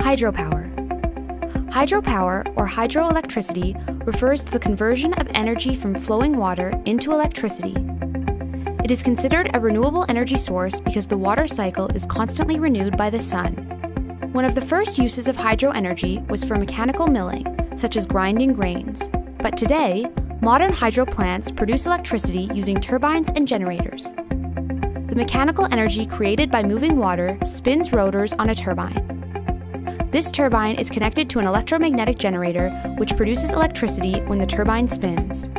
Hydropower. Hydropower, or hydroelectricity, refers to the conversion of energy from flowing water into electricity. It is considered a renewable energy source because the water cycle is constantly renewed by the sun. One of the first uses of hydro energy was for mechanical milling, such as grinding grains. But today, modern hydro plants produce electricity using turbines and generators. The mechanical energy created by moving water spins rotors on a turbine. This turbine is connected to an electromagnetic generator, which produces electricity when the turbine spins.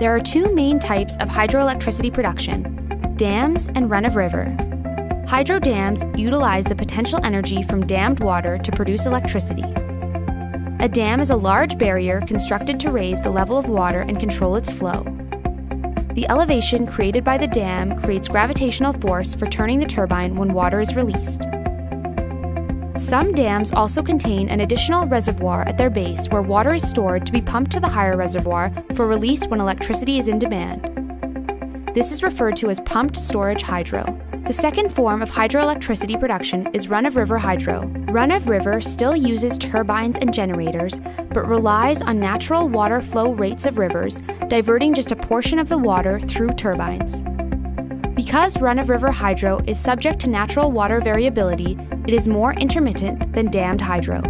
There are two main types of hydroelectricity production: dams and run-of-river. Hydro dams utilize the potential energy from dammed water to produce electricity. A dam is a large barrier constructed to raise the level of water and control its flow. The elevation created by the dam creates gravitational force for turning the turbine when water is released. Some dams also contain an additional reservoir at their base where water is stored to be pumped to the higher reservoir for release when electricity is in demand. This is referred to as pumped storage hydro. The second form of hydroelectricity production is run-of-river hydro. Run-of-river still uses turbines and generators, but relies on natural water flow rates of rivers, diverting just a portion of the water through turbines. Because run-of-river hydro is subject to natural water variability, it is more intermittent than dammed hydro.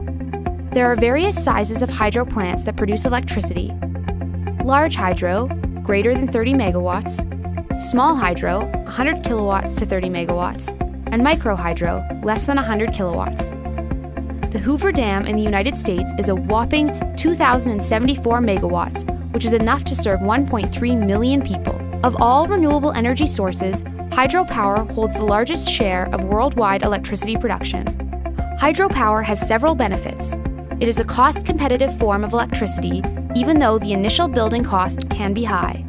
There are various sizes of hydro plants that produce electricity. Large hydro, greater than 30 megawatts, small hydro, 100 kilowatts to 30 megawatts, and micro hydro, less than 100 kilowatts. The Hoover Dam in the United States is a whopping 2,074 megawatts, which is enough to serve 1.3 million people. Of all renewable energy sources, hydropower holds the largest share of worldwide electricity production. Hydropower has several benefits. It is a cost-competitive form of electricity, even though the initial building cost can be high.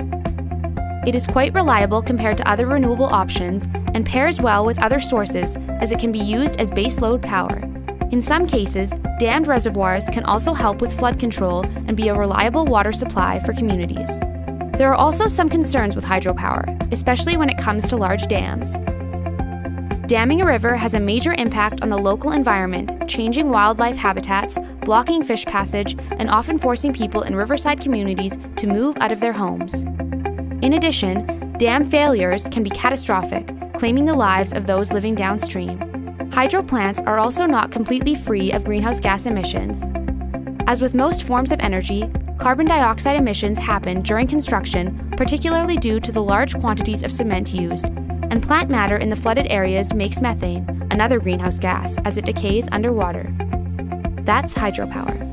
It is quite reliable compared to other renewable options and pairs well with other sources as it can be used as baseload power. In some cases, dammed reservoirs can also help with flood control and be a reliable water supply for communities. There are also some concerns with hydropower, especially when it comes to large dams. Damming a river has a major impact on the local environment, changing wildlife habitats, blocking fish passage, and often forcing people in riverside communities to move out of their homes. In addition, dam failures can be catastrophic, claiming the lives of those living downstream. Hydro plants are also not completely free of greenhouse gas emissions. As with most forms of energy, carbon dioxide emissions happen during construction, particularly due to the large quantities of cement used, and plant matter in the flooded areas makes methane, another greenhouse gas, as it decays underwater. That's hydropower.